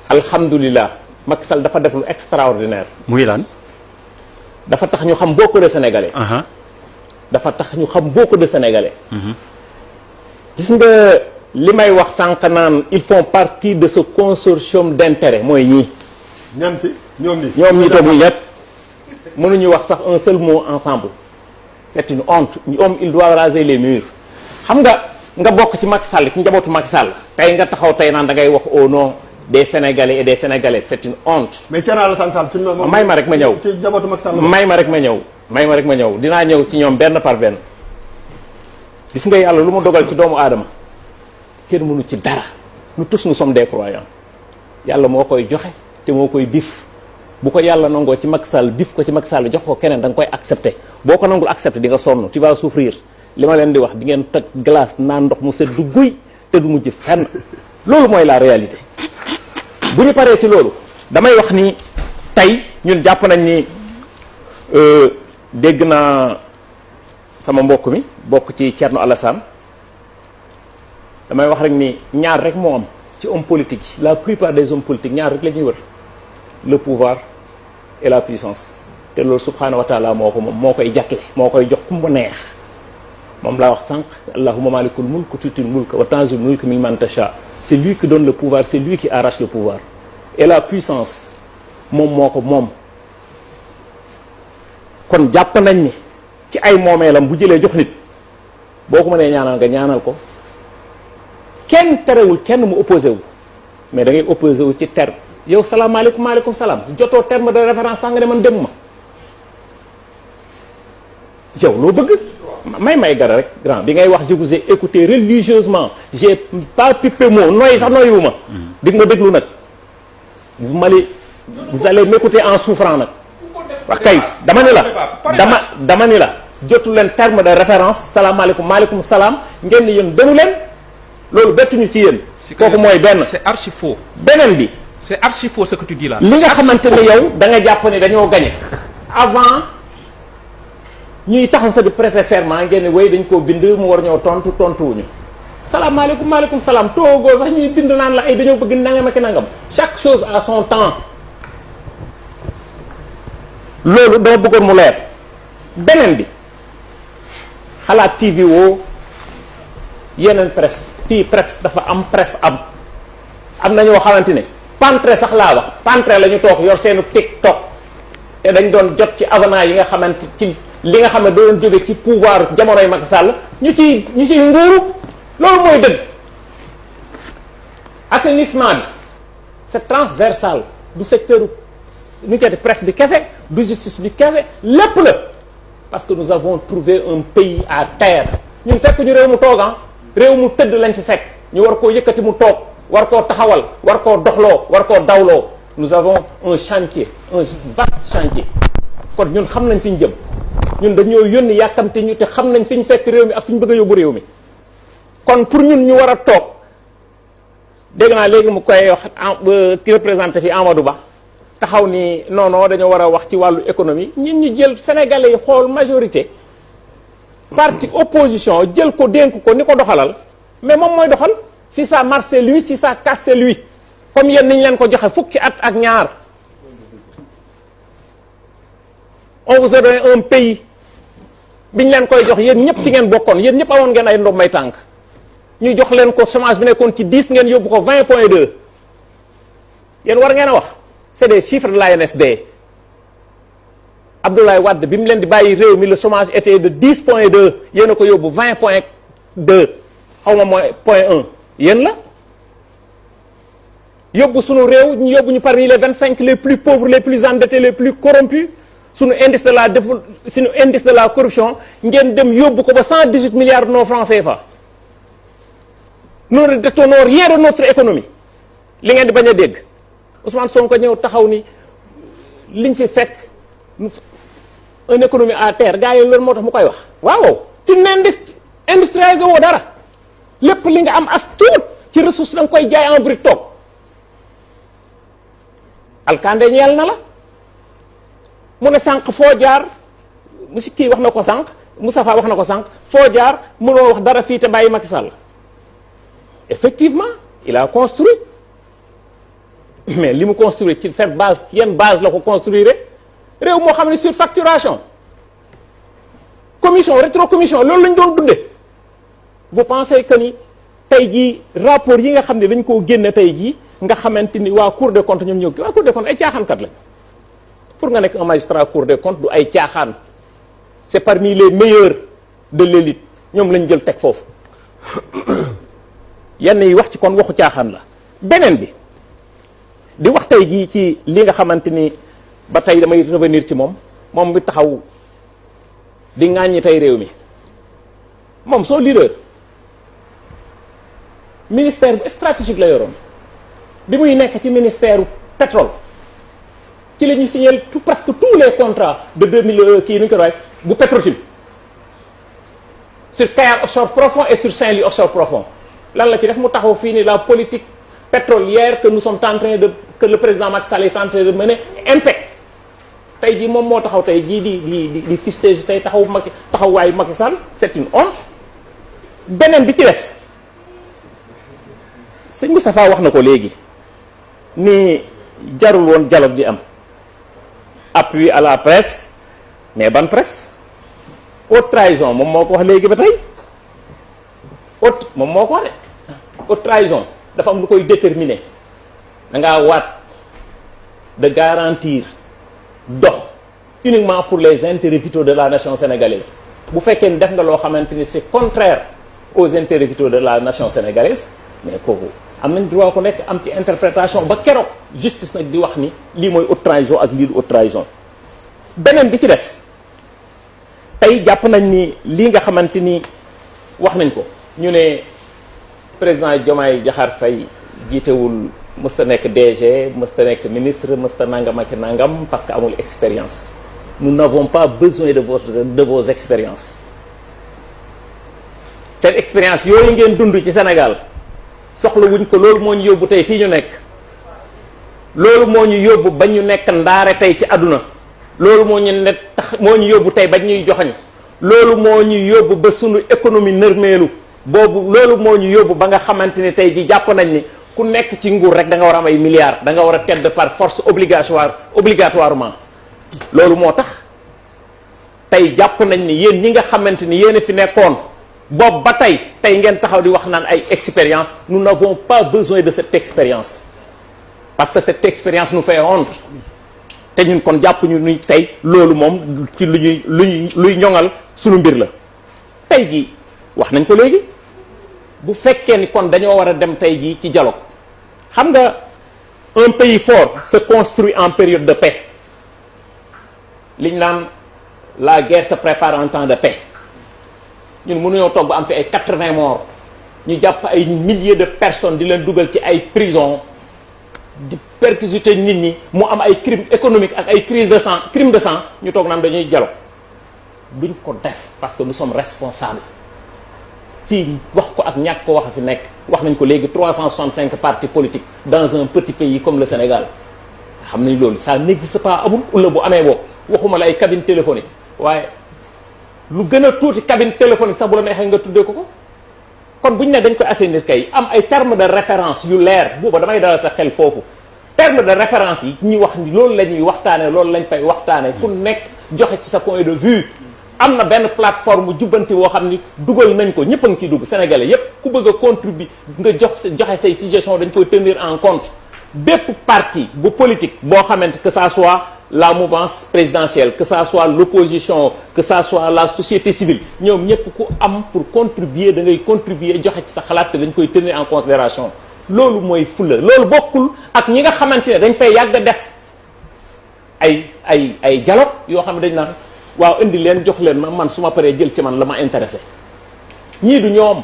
alhamdulilah Macky Sall dafa def lu extraordinaire. muy lan. dafa tax ñu xam beaucoup de sénégalais. dafa tax ñu xam beaucoup de sénégalais. gis nga li may wax sànq naan ils font partie de ce consortium d'intérêt mooy ñii. ñan fi ñoom ñi toog ñëpp mënuñu wax sax un seul mot ensemble. c'est une honte ñoom il doit raser les murs xam nga bokk ci Macky Sall ci njabootu Macky Sall tey nga taxaw tey naan da ngay wax au nom des sénégalais et des sénégalais c'est une honte. mais Thierno Alassane Sall fi mu may ma rek ma ñëw ci njabootu Macky Sall may ma rek ma ñëw dinaa ñëw ci ñoom benn par benn. gis nga yàlla lu mu dogal ci doomu aadama kenn mënu ci dara nous tous nous sommes des croyants yàlla moo koy joxe te moo koy bif bu ko yàlla nangoo ci Macky Sall bif ko ci Macky Sall jox ko keneen da nga koy accepter boo ko nangul accepter di nga sonn tu vas souffrir li ma leen di wax di ngeen toj glace naan ndox mu sedd du guy te du mujj fenn loolu mooy la réalité. bu ñu paree ci loolu damay wax ni tey ñun jàpp nañ ni dégg naa sama mbokk mi bokk ci Thierno Alassane damay wax rek ni ñaar rek moo am ci homme politique yi la plupart des hommes politiques ñaar rek la ñuy wër le pouvoir et la puissance te loolu subhanahu wa taala moo ko moom moo koy jagle moo koy jox ku mu neex moom laa wax sànq allahumma malikul mulk tuutil mulk wa tanzil mulk mimman tasha c'est lui qui donne le pouvoir c'est lui qui arrache le pouvoir et la puissance moom moo ko moom kon jàpp nañ ni ci ay moomeelam bu jëlee jox nit boo ko mënee ñaanal nga ñaanal ko kenn terewul kenn mu opposé wu mais da ngay opposé wu ci terme yow salaamaaleykum maaleykum salaam jotoo terme de référence sax nga ne man dem ma yow loo bëgg may gara rek grand bi ngay wax je vous ai écouté religieusement j'ai pas pipé mot nooyi sax nooyiwu ma dig ma déglu nag vous allez m'écouter en souffrant nag wax kay dama ni la jotu leen terme de référence salaamaaleykum maaleykum salaam ngeen ni yéen demu leen loolu bettuñu ci yéen kooku mooy benn c'est archi faux beneen bi c'est archi faux ce que tu dis là li nga xamante ne yow da nga jàpp ne dañoo gagné avant ñuy taxaw sa di prêter serment ngeen ne way dañ koo bind mu war ñoo tontuwuñu salaamaaleykum maaleykum salaam toogoo sax ñuy bind naan la ay dañoo bëgg nangam ak nangam chaque chose à son temps loolu dama bëggoon mu leer beneen bi xalaat TV woo yeneen presse fii presse dafa am presse am na ñoo xamante ne pantre sax laa wax pantre la ñu toog yor seenu TikTok te dañ doon jot ci avenant yi nga xamante ci li nga xam ne doon jóge ci pouvoir jamonoy Macky Sall ñu ciy nguuru loolu mooy dëgg assainissement bi c'est transversal du secteur nu ñu koy presse bi kese du justice bi kese lépp la parce que nous avons trouvé un pays à terre ñun fekk ñu réew mu toogan réew mu tëdd lañ fi fekk ñu war koo yëkkati mu toog war koo taxawal war koo doxloo war koo dawloo nous avons un chantier un vaste chantier kon ñun xam nañ fi ñu jëm ñun dañoo yónni yàkkamte ñu te xam nañ fi ñu fekk réew mi ak fi ñu bëgg a yóbbu réew mi kon pour ñun ñu war a toog dégg naa léegi mu koy wax ki représenté fi Amadou Ba taxaw ni non dañoo war a wax ci wàllu économie ñun ñu jël sénégalais yi xool majorité parti opposition jël ko dénk ko ni ko doxalal mais moom mooy doxal si ça marche c'est lui si ça casse c'est lui comme yéen niñ leen ko joxe fukki at ak ñaar on vous a donné un pays biñ leen koy jox yéen ñëpp ci ngeen bokkoon yéen ñëpp amoon ngeen ay ndombay tànk ñu jox leen ko chômage bi nekkoon ci 10 ngeen yóbbu ko 20.2 yéen war ngeen a wax c'est des chiffres de l'ANSD Abdoulaye Wade bi mu leen di bàyyi réew mi le chômage était de 10.2 yéen a ko yóbbu 20.2 xaw ma mooy .1 yéen la yóbbu sunu réew ñu yóbbu ñu parmi les 25 les plus pauvres les plus endettés les plus corrompus sunu indice de la corruption ngeen dem yóbbu ko ba 118 milliards de nos francs CFA nous ne détenons rien de notre économie li ngeen di bañ a dégg Ousmane Sonko ñëw taxaw ni liñ fi fekk une économie à terre gars yi loolu moo tax mu koy wax waaw tu n'industrialiser woo dara lépp li nga am as tuut ci ressource da nga koy jaay en brut toog alkande ñeel na la mu ne sànq foo jaar monsieur kii wax na ko sànq Moustapha wax na ko sànq foo jaar mënoo wax dara fii te bàyyi Macky Sall effectivement il a construit mais li mu construire ci cette base ci yenn base la ko construire réew moo xam ne surfacturation commission rétrocommission loolu lañ doon dunde vous pensez que ni tey jii rapport yi nga xam ne dañ koo génne tey jii nga xamante ni waa Cour des comptes ñoom ñëw waa Cour des comptes ay caaxaankat lañ pour nga nekk un magistrat Cour des comptes du ay caaxaan c'est parmi les meilleurs de l'élite ñoom lañ jël teg foofu yenn yi wax ci kon waxu caaxaan la beneen bi di wax tey jii ci li nga xamante ni ba tey damay revenir ci moom bi taxaw di ŋàññi tey réew mi moom soo leader ministère bu stratégique la yoroon bi muy nekk ci ministère pétrole ci la ñu signé presque tous les contrats de 2000 kii nu ñu ko waxee bu Petro-Tim sur Kayar offshore profond et sur Saint-Louis offshore profond lan la ci def mu taxaw fii ni la politique pétrolière que nous sommes en train de que le président Macky Sall est en train de mener impec tey jii moom moo taxaw tey jii di fustige tey taxawaayu Macky Sall c'est une honte beneen bi ci des sëñ Moustapha wax na ko léegi ni jarul woon dialogue di am appui à la presse mais ban presse haute trahison moom moo ko wax léegi ba tey moom moo ko wax de haute trahison dafa am lu koy déterminer da ngaa waat de garantir dox uniquement pour les intérêts vitaux de la nation sénégalaise bu fekkee ni def nga loo xamante ni c'est contraire aux intérêts vitaux de la nation sénégalaise mais kooku am nañ droit ku nekk am ci interprétation ba keroog justice nag di wax ni lii mooy haute trahison ak lii du haute trahison beneen bi ci des tey jàpp nañ ni lii nga xamante ni wax nañ ko ñu ne président Diomaye Diakhar Faye jiitewul mësta nekk DG mësta nekk ministre mësta nangam ak nangam parce que amul expérience nous n'avons pas besoin de vos expériences seen expérience yooyu ngeen dund ci Sénégal soxla wuñ ko loolu moo ñu yóbbu tey fii ñu nekk loolu moo ñu yóbbu ba ñu nekk ndaare tey ci àdduna loolu moo ñu ne tax moo ñu yóbbu tey ba ñuy joxañ loolu moo ñu yóbbu ba sunu économie nërmeelu boobu loolu moo ñu yóbbu ba nga xamante ni tey ji jàpp nañ ni ku nekk ci nguur rek da nga war a am ay milliards da nga war a tedd par force obligatoirement loolu moo tax tey jàpp nañ ni yéen ñi nga xamante ni yéen a fi nekkoon boobu ba tey ngeen taxaw di wax naan ay expérience nous n'avons pas besoin de cette expérience parce que cette expérience nous fait honte te ñun kon jàpp ñu ni tey loolu moom ci luy ñoŋal sunu mbir la tey jii wax nañ ko léegi bu fekkee ni kon dañoo war a dem tey jii ci dialogue xam nga un pays fort se construit en période de paix liñ naan la guerre se prépare en temps de paix ñun mënuñoo toog ba am fi ay 80 morts ñu jàpp ay milliers de personnes di leen dugal ci ay prison di persécuter nit ñi mu am ay crimes économiques ak ay crime de sang ñu toog naan dañuy dialogue duñ ko def parce que nous sommes responsables fii wax ko ak ñàkk ko wax a fi nekk wax nañ ko léegi 365 partis politiques dans un petit pays comme le Sénégal xam nañ loolu ça n'existe pas amul wala bu amee boobu waxuma la ay cabine téléphonique waaye lu gën a tuuti cabine téléphonique sax bu la neexee nga tuddee ko kon bu ñu ne dañ koy assainir kay am ay termes de référence yu leer booba damay dalal sa xel foofu termes de référence yi ñuy wax ni loolu la ñuy waxtaane loolu lañ fay waxtaane ku nekk joxe ci sa point de vue am na benn plateforme jubbanti woo xam ni dugal nañ ko ñëpp a ngi ciy dugg sénégalais yépp ku bëgg a contribuer nga joxe say suggestion dañ koy tenir en compte bépp parti bu politique boo xamante que ça soit la mouvance présidentielle que ça soit l'opposition que ça soit la société civile ñoom ñëpp ku am pour contribuer da ngay contribuer joxe ci sa xalaat te dañ koy tenir en considération loolu mooy fulla loolu bokkul ak ñi nga xamante ne dañ fay yàgg a def ay dialogue yoo xam ne dañ naan waaw indi leen jox leen man su ma paree jël ci man la ma intéressé ñii du ñoom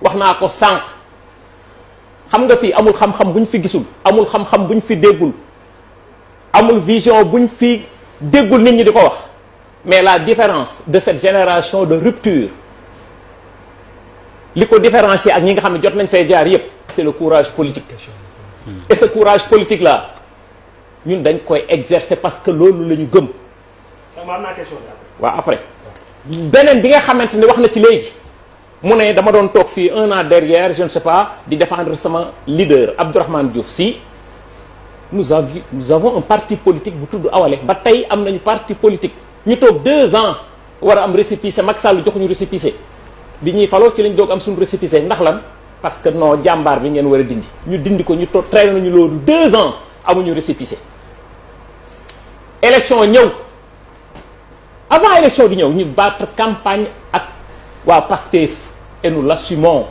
wax naa ko sànq xam nga fii amul xam-xam bu ñu fi gisul amul xam-xam bu ñu fi déggul amul vision bu ñu fi déggul nit ñi di ko wax mais la différence de cette génération de rupture li ko différencier ak ñi nga xam ne jot nañ fay jaar yépp c'est le courage politique et ce courage politique là ñun dañ koy exercer parce que loolu la ñu gëm waaw après beneen bi nga xamante ne wax na ci léegi mu ne dama doon toog fii 1 an derrière je ne sais pas di défendre sama leader Abdourahmane Diouf Sy nous avons un parti politique bu tudd Awalé ba tey am nañu parti politique ñu toog 2 ans war a am récépissé Macky Sall joxuñu récépissé bi ñuy faloo ci lañ doog am suñu récépissé ndax lan parce que non jàmbaar bi ngeen war a dindi ñu dindi ko ñu toog traîné nañu loolu 2 ans amuñu récépissé élection ñëw avant élection di ñëw ñu battre campagne ak waa PASTEF et nous l'assumons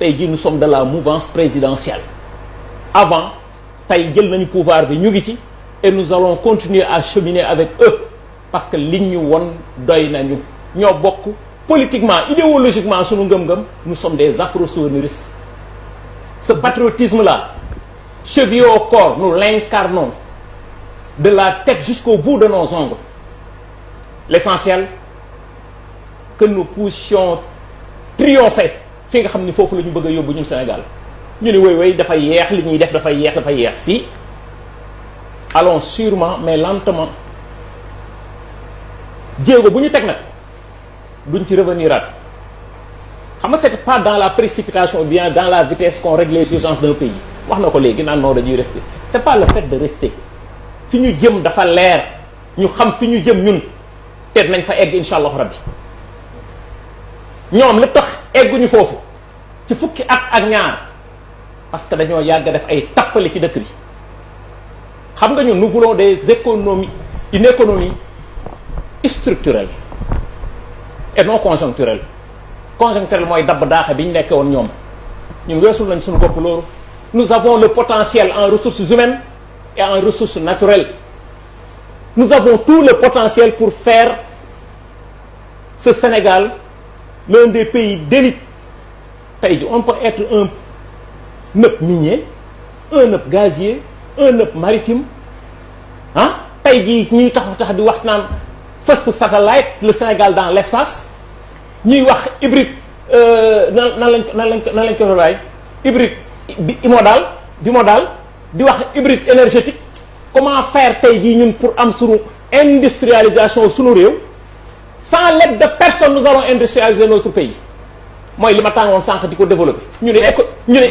tey jii nous sommes de la mouvance présidentielle avant tey jël nañu pouvoir bi ñu ngi ci et nous allons continuer à cheminer avec eux parce que liñ ñu won doy nañu ñoo bokk politiquement idéologiquement sunu ngëm-ngëm nous sommes des afro-souverainistes ce patriotisme là chevillé au corps nous l'incarnons de la tête jusqu'au bout de nos ongles l'essentiel que nous puissions triompher fi nga xam ni foofu la ñu bëgg a yóbbu ñun Sénégal ñu ni woy dafa yeex li ñuy def dafa yeex si allons sûrement mais lentement jéego bu ñu teg nag duñ ci revenir at xam nga c'est pas dans la précipitation ou bien dans la vitesse qu'on règle les urgences d'un pays wax na ko léegi naan noo dañuy rester c'est pas le fait de rester fi ñu jëm dafa leer ñu xam fi ñu jëm ñun te nañ fa egg insha allahu rabbi ñoom li tax egguñu foofu ci fukki at ak ñaar parce que dañoo yàgg def ay tappale ci dëkk bi xam nga ñun nous voulons une économie structurelle et non conjoncturelle conjoncturelle mooy dabb daaxe bi ñu nekkee woon ñoom ñun weesul nañ suñu bopp loolu nous avons le potentiel en ressources humaines et en ressources naturelles nous avons tout le potentiel pour faire ce Sénégal l'un des pays d'élite tey ji on peut être un hub minier un hub gazier un hub maritime ah tey jii ñuy tax di wax naan first satellite le Sénégal dans l'espace ñuy wax hybride nan lañ ko waay hybride bimodal di wax hybride énergétique comment faire tey jii ñun pour am sunu industrialisation sunu réew sans l'aide de personne nous allons industrialiser notre pays mooy li ma tàngoon sànq di ko développer ñu ne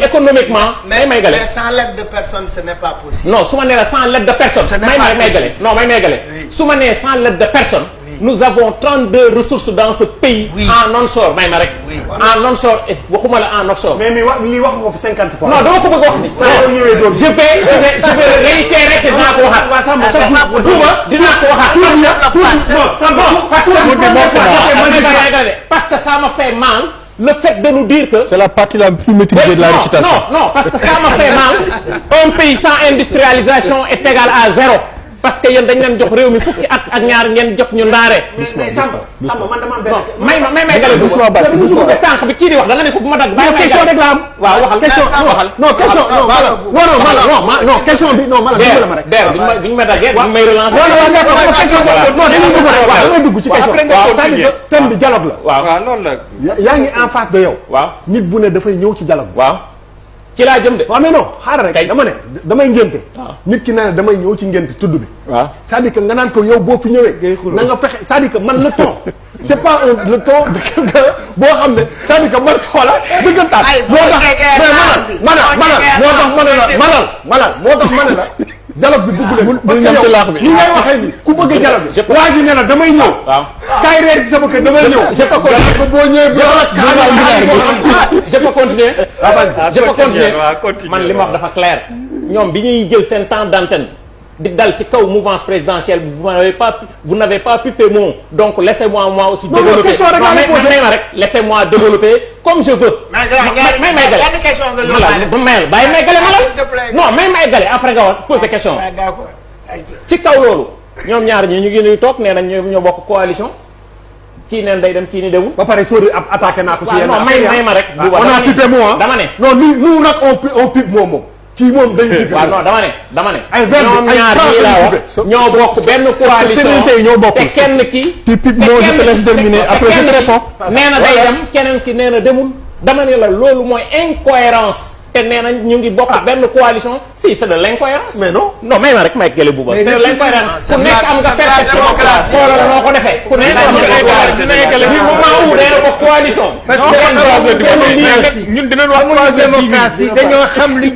économiquement may gale mais sans l'aide de personne ce n'est pas possible. non su ma nee la sans l'aide de personne may gale non may gale su ma nee sans l'aide de personne nous avons 32 ressources dans ce pays en onshore may ma rek en onshore et waxuma la en offshore mais lii wax nga ko fi 50 fois. non dama ko bëgg wax ni je vais réitérer te dinaa ko waxaat suba dinaa ko waxaat parce que ça m'a fait mal le fait de nous dire que c'est la partie la plus maîtrisée de la récitation. Non, parce que ça m'a fait mal. Un pays sans industrialisation est égal à 0. Parce que yéen dañ leen jox réew mi fukki at ak ñaar ngeen jox ñu ndaare. mais Samba man dama am benn. may gale doucement bu sànq bi kii di wax da nga ne ko bu ma dagg. bàyyi question rek la am. waaw waxal question non question bi non man la ma rek. bi ñu ma daggee bi ñu may relancer. damay dugg ci question. waaw c'est-à-dire que thème bi dialogue la. waaw noonu la. yaa ngi en face de yow. waaw nit bu ne dafay ñëw ci dialogue. waaw ci laa jëm de. waaw mais non xaaral rek dama ne damay ngénte. waaw nit ki nee na damay ñëw ci ngénte tudd bi. waaw c'est-à-dire que nga naan ko yow boo fi ñëwee. na nga fexe c'est-à-dire que man le ton. c'est pas le ton de quelqu'un boo xam ne c'est-à-dire que man xoola dëggantaan. moo tax moo tax ma ne la dialogue bi bëgg leen. parce que yow ni ngay waxee ni ku bëgg dialogue bi. waa ji ne la damay ñëw. waaw kaay reer ci sama kër damay ñëw. je peux continuer ko boo ñëwee je peux continuer. je peux continuer continuer man li ma wax dafa clair. ñoom bi ñuy jël seen temps d'antenne di dal ci kaw mouvance présidentielle vous n'avez pas pipé mon donc laissez-moi moi aussi développer non rek laissez-moi développer comme je veux. may gale malal non may gale après nga wax poser question ci kaw loolu ñoom ñaar ñi ñu ngi nuy toog nee nañ ñoo bokk coalition kii neen day dem kii ni demul. ba pare sóori attaqué naa ko ci yenn non may ma rek. on a pipé moi dama ne non nous nag on pipe moom kii moom day pipé. waaw non dama ne. ay verbe ñoom ñaar ñii laa wax ñoo bokk benn coalition te kenn ki. tu pipe moi je te laisse terminer après je te réponds. nee na day dem keneen ki nee na demul dama ne la loolu mooy incohérence te nee na ñu ngi bokk benn coalition si c'est de l'incohérence. mais non may ma rek may gële bu ba. c'est de l'incohérence ku nekk am nga perception xoolal noo ko defee. ku nekk am nga perception bi moment où day na bokk coalition. parce que ñun dinañ wax démocratie dañoo xam li